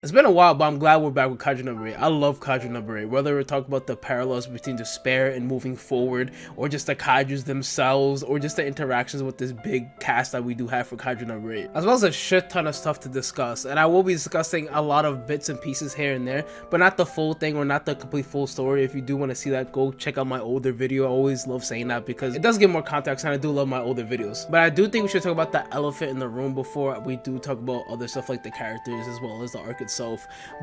It's been a while, but I'm glad we're back with Kaiju number 8. I love Kaiju number 8. Whether we're talking about the parallels between despair and moving forward, or just the Kaijus themselves, or just the interactions with this big cast that we do have for Kaiju number 8. As well as a shit ton of stuff to discuss. And I will be discussing a lot of bits and pieces here and there, but not the full thing or not the complete full story. If you do want to see that, go check out my older video. I always love saying that because it does give more context, and I do love my older videos. But I do think we should talk about the elephant in the room before we do talk about other stuff like the characters as well as the arc itself.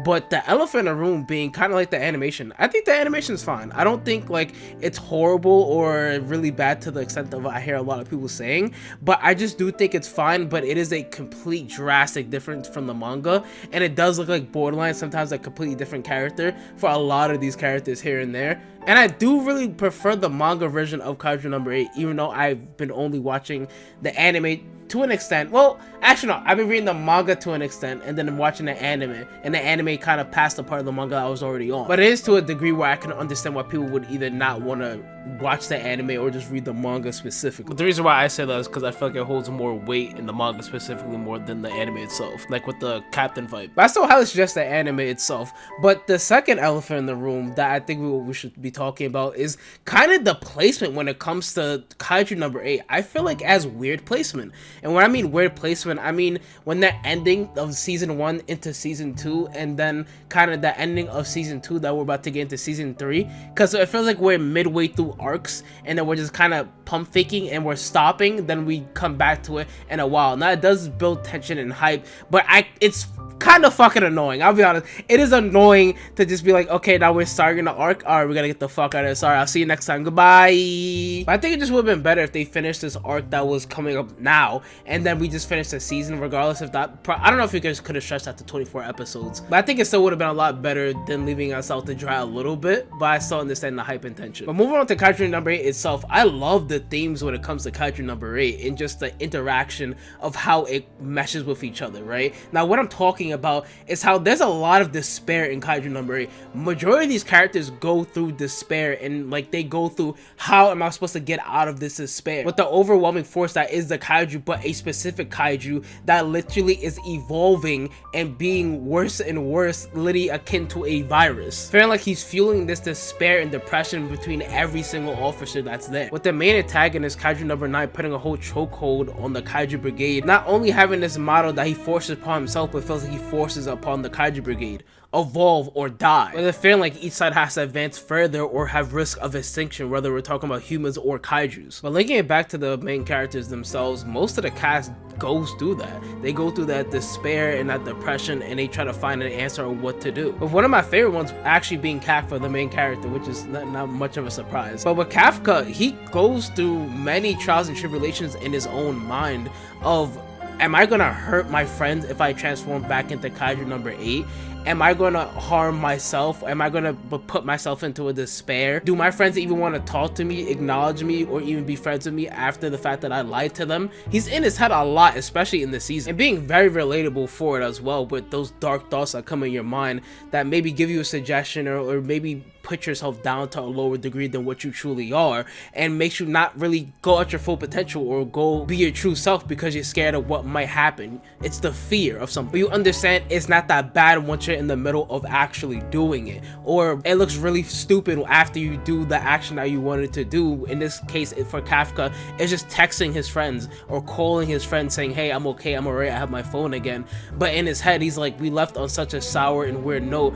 But the elephant in the room being kind of like the animation, I think the animation is fine. I don't think like it's horrible or really bad to the extent of I hear a lot of people saying, but I just do think it's fine. But it is a complete drastic difference from the manga, and it does look like borderline sometimes a completely different character for a lot of these characters here and there. And I do really prefer the manga version of Kaiju number 8, even though I've been only watching the anime to an extent. Well, actually no, I've been reading the manga to an extent, and then I'm watching the anime, and the anime kind of passed the part of the manga I was already on. But it is to a degree where I can understand why people would either not want to watch the anime or just read the manga specifically. But the reason why I say that is because I feel like it holds more weight in the manga specifically more than the anime itself, like with the captain fight. But I still highly suggest the anime itself. But the second elephant in the room that I think we should be talking about is kind of the placement when it comes to Kaiju number 8. I feel like it has weird placement. And when I mean weird placement, I mean when the ending of season 1 into season 2, and then kind of the ending of season 2 that we're about to get into season 3, because it feels like we're midway through arcs and then we're just kind of pump faking and we're stopping, then we come back to it in a while. Now it does build tension and hype, but it's kind of fucking annoying. I'll be honest, it is annoying to just be like, okay, now we're starting the arc, all right, we gotta get the fuck out of this, sorry, I'll see you next time, goodbye. But I think it just would have been better if they finished this arc that was coming up now, and then we just finished the season regardless if that, I don't know if you guys could have stretched that to 24 episodes, but I think it still would have been a lot better than leaving us out to dry a little bit. But I still understand the hype intention. But moving on to Kaiju number 8 itself, I love the themes when it comes to Kaiju number 8 and just the interaction of how it meshes with each other, right? Now what I'm talking about is how there's a lot of despair in Kaiju number 8. Majority of these characters go through despair, and like they go through, how am I supposed to get out of this despair, with the overwhelming force that is the Kaiju, but a specific Kaiju that literally is evolving and being worse and worse, literally akin to a virus, feeling like he's fueling this despair and depression between every single officer that's there, with the main antagonist Kaiju number 9 putting a whole chokehold on the Kaiju brigade, not only having this motto that he forces upon himself, but feels like he forces upon the Kaiju brigade: evolve or die, with a feeling like each side has to advance further or have risk of extinction, whether we're talking about humans or kaijus. But linking it back to the main characters themselves, most of the cast goes through that. They go through that despair and that depression, and they try to find an answer on what to do. But one of my favorite ones actually being Kafka, the main character, which is not much of a surprise. But with Kafka, he goes through many trials and tribulations in his own mind of, am I gonna hurt my friends if I transform back into Kaiju number 8? Am I gonna harm myself? Am I gonna put myself into a despair? Do my friends even want to talk to me, acknowledge me, or even be friends with me after the fact that I lied to them? He's in his head a lot, especially in this season, and being very relatable for it as well, with those dark thoughts that come in your mind that maybe give you a suggestion or maybe put yourself down to a lower degree than what you truly are, and makes you not really go at your full potential or go be your true self because you're scared of what might happen. It's the fear of something. But you understand it's not that bad once you're in the middle of actually doing it, or it looks really stupid after you do the action that you wanted to do. In this case for Kafka, it's just texting his friends or calling his friends saying, hey, I'm okay, I'm alright, I have my phone again. But in his head he's like, we left on such a sour and weird note,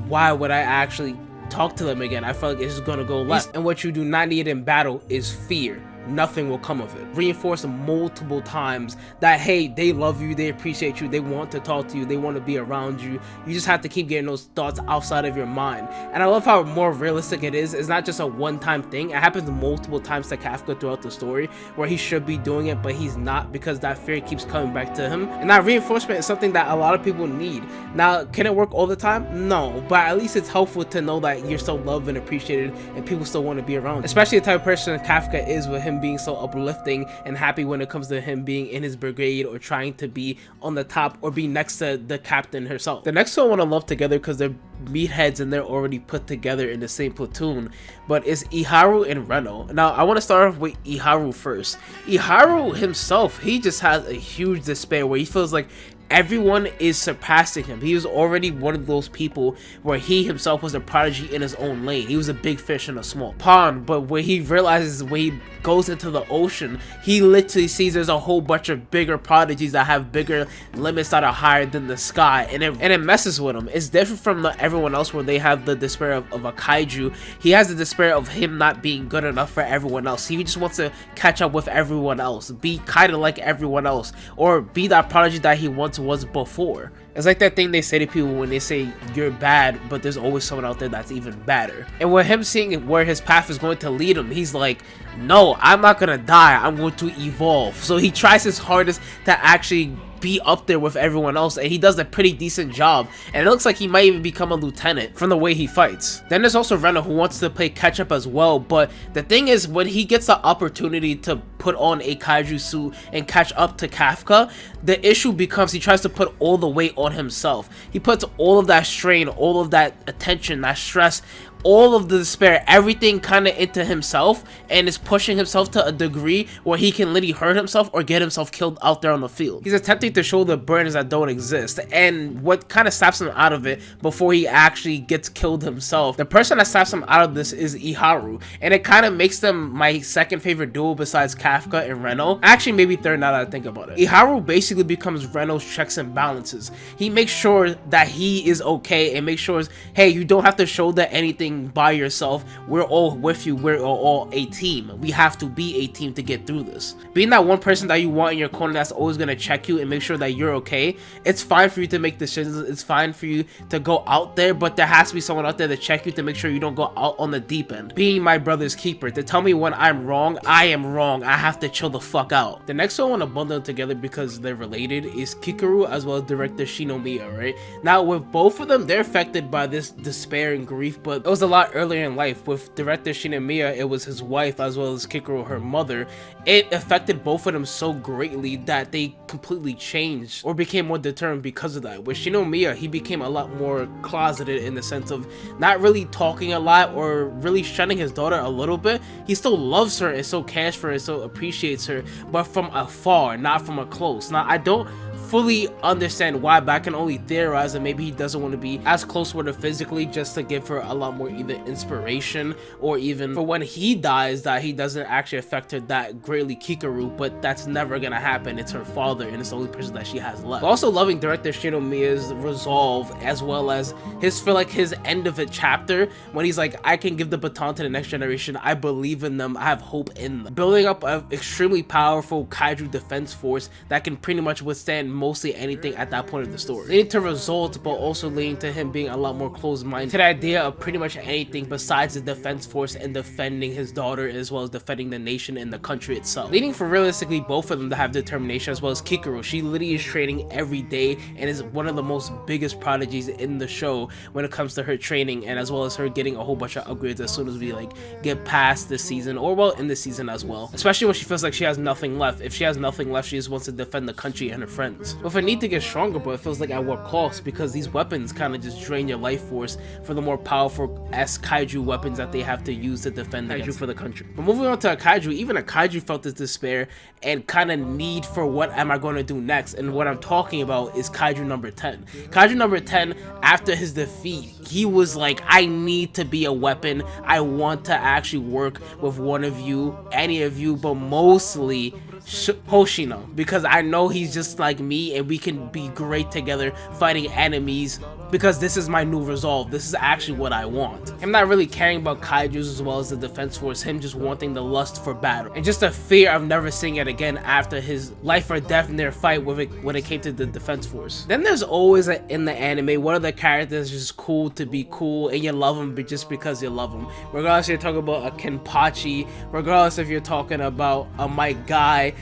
why would I actually talk to them again? I feel like it's just gonna go left. And what you do not need in battle is fear. Nothing will come of it. Reinforce multiple times that, hey, they love you, they appreciate you, they want to talk to you, they want to be around you. You just have to keep getting those thoughts outside of your mind. And I love how more realistic it is. It's not just a one-time thing. It happens multiple times to Kafka throughout the story where he should be doing it, but he's not, because that fear keeps coming back to him. And that reinforcement is something that a lot of people need. Now, can it work all the time? No, but at least it's helpful to know that you're still loved and appreciated and people still want to be around you. Especially the type of person Kafka is, with him being so uplifting and happy when it comes to him being in his brigade or trying to be on the top or be next to the captain herself. The next one I want to love together because they're meatheads and they're already put together in the same platoon, but it's Iharu and Reno. Now I want to start off with Iharu first. Iharu himself, he just has a huge despair where he feels like everyone is surpassing him. He was already one of those people where he himself was a prodigy in his own lane. He was a big fish in a small pond, but when he realizes, when he goes into the ocean, he literally sees there's a whole bunch of bigger prodigies that have bigger limits that are higher than the sky, and it messes with him. It's different from everyone else where they have the despair of a kaiju. He has the despair of him not being good enough for everyone else. He just wants to catch up with everyone else, be kind of like everyone else, or be that prodigy that he once was before. It's like that thing they say to people when they say you're bad, but there's always someone out there that's even badder. And with him seeing where his path is going to lead him, he's like, no, I'm not gonna die, I'm going to evolve. So he tries his hardest to actually be up there with everyone else, and he does a pretty decent job, and it looks like he might even become a lieutenant from the way he fights. Then there's also Reno, who wants to play catch up as well, but the thing is, when he gets the opportunity to put on a kaiju suit and catch up to Kafka, the issue becomes he tries to put all the weight on himself. He puts all of that strain, all of that attention, that stress, all of the despair, everything kind of into himself, and is pushing himself to a degree where he can literally hurt himself or get himself killed out there on the field. He's attempting to show the burdens that don't exist, and what kind of snaps him out of it before he actually gets killed himself, the person that snaps him out of this is Iharu, and it kind of makes them my second favorite duo besides Kafka and Reno. Actually, maybe third now that I think about it. Iharu basically becomes Reno's checks and balances. He makes sure that he is okay and makes sure, hey, you don't have to show that anything by yourself. We're all with you. We're all a team. We have to be a team to get through this. Being that one person that you want in your corner that's always going to check you and make sure that you're okay, it's fine for you to make decisions. It's fine for you to go out there, but there has to be someone out there to check you to make sure you don't go out on the deep end. Being my brother's keeper to tell me when I'm wrong, I am wrong. I have to chill the fuck out. The next one I want to bundle together because they're related is Kikaru as well as director Shinomiya, right? Now with both of them, they're affected by this despair and grief, but it was a lot earlier in life. With director Shinomiya, it was his wife as well as Kikaru, her mother. It affected both of them so greatly that they completely changed or became more determined because of that. With Shinomiya, he became a lot more closeted in the sense of not really talking a lot or really shunning his daughter a little bit. He still loves her and still cares for her and still appreciates her, but from afar, not from a close. Now, I don't fully understand why, but I can only theorize that maybe he doesn't want to be as close with her physically, just to give her a lot more either inspiration, or even for when he dies that he doesn't actually affect her that greatly, Kikaru, but that's never gonna happen. It's her father and it's the only person that she has left. Also loving director Shinomiya's resolve as well as his, for like his end of a chapter when he's like, I can give the baton to the next generation, I believe in them, I have hope in them. Building up an extremely powerful kaiju defense force that can pretty much withstand mostly anything at that point of the story, leading to results, but also leading to him being a lot more closed-minded to the idea of pretty much anything besides the defense force and defending his daughter as well as defending the nation and the country itself, leading for realistically both of them to have determination, as well as Kikaru. She literally is training every day and is one of the most biggest prodigies in the show when it comes to her training, and as well as her getting a whole bunch of upgrades as soon as we like get past this season, or well in this season as well, especially when she feels like she has nothing left. If she has nothing left, she just wants to defend the country and her friends with a need to get stronger, but it feels like at what cost, because these weapons kind of just drain your life force for the more powerful kaiju weapons that they have to use to defend kaiju for the country. But moving on to a kaiju, even a kaiju felt this despair and kind of need for what am I going to do next, and what I'm talking about is kaiju number 10. Kaiju number 10, after his defeat, he was like, I need to be a weapon, I want to actually work with one of you, any of you, but mostly Hoshino, because I know he's just like me and we can be great together fighting enemies, because this is my new resolve. This is actually what I want. I'm not really caring about kaijus as well as the defense force, him just wanting the lust for battle and just a fear of never seeing it again after his life or death in their fight with it when it came to the defense force. Then there's always in the anime one of the characters just cool to be cool and you love him just because you love him, regardless if you're talking about a Kenpachi, regardless if you're talking about a My Guy.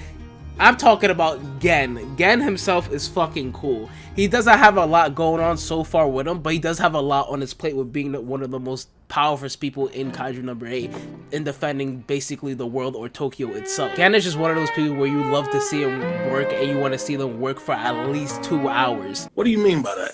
I'm talking about Gen. Gen himself is fucking cool. He doesn't have a lot going on so far with him, but he does have a lot on his plate with being one of the most powerful people in Kaiju number 8 in defending basically the world or Tokyo itself. Gen is just one of those people where you love to see him work and you want to see them work for at least 2 hours. What do you mean by that?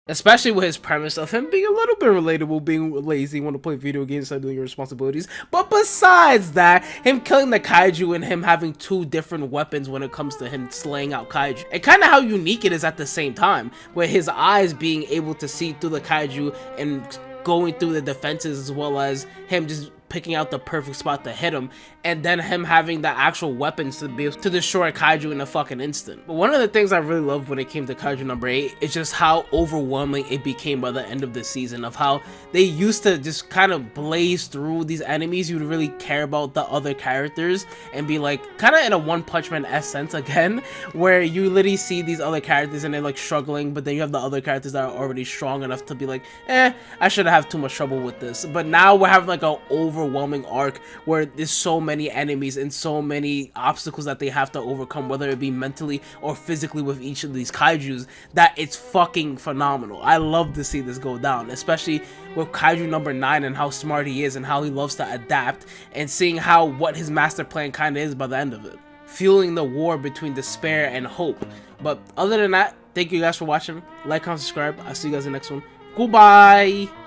Especially with his premise of him being a little bit relatable, being lazy, want to play video games instead of doing your responsibilities. But besides that, him killing the kaiju and him having two different weapons when it comes to him slaying out kaiju. And kind of how unique it is at the same time, with his eyes being able to see through the kaiju and going through the defenses, as well as him just picking out the perfect spot to hit him, and then him having the actual weapons to be able to destroy kaiju in a fucking instant. But one of the things I really loved when it came to Kaiju number 8 is just how overwhelming it became by the end of the season, of how they used to just kind of blaze through these enemies. You would really care about the other characters and be like kind of in a One Punch Man-esque sense again, where you literally see these other characters and they're like struggling, but then you have the other characters that are already strong enough to be like, I shouldn't have too much trouble with this. But now we're having like an overwhelming arc where there's so many enemies and so many obstacles that they have to overcome, whether it be mentally or physically with each of these kaijus, that it's fucking phenomenal. I love to see this go down, especially with Kaiju number 9 and how smart he is and how he loves to adapt, and seeing how what his master plan kind of is by the end of it, fueling the war between despair and hope. But other than that, thank you guys for watching. Like, comment, subscribe. I'll see you guys in the next one. Goodbye.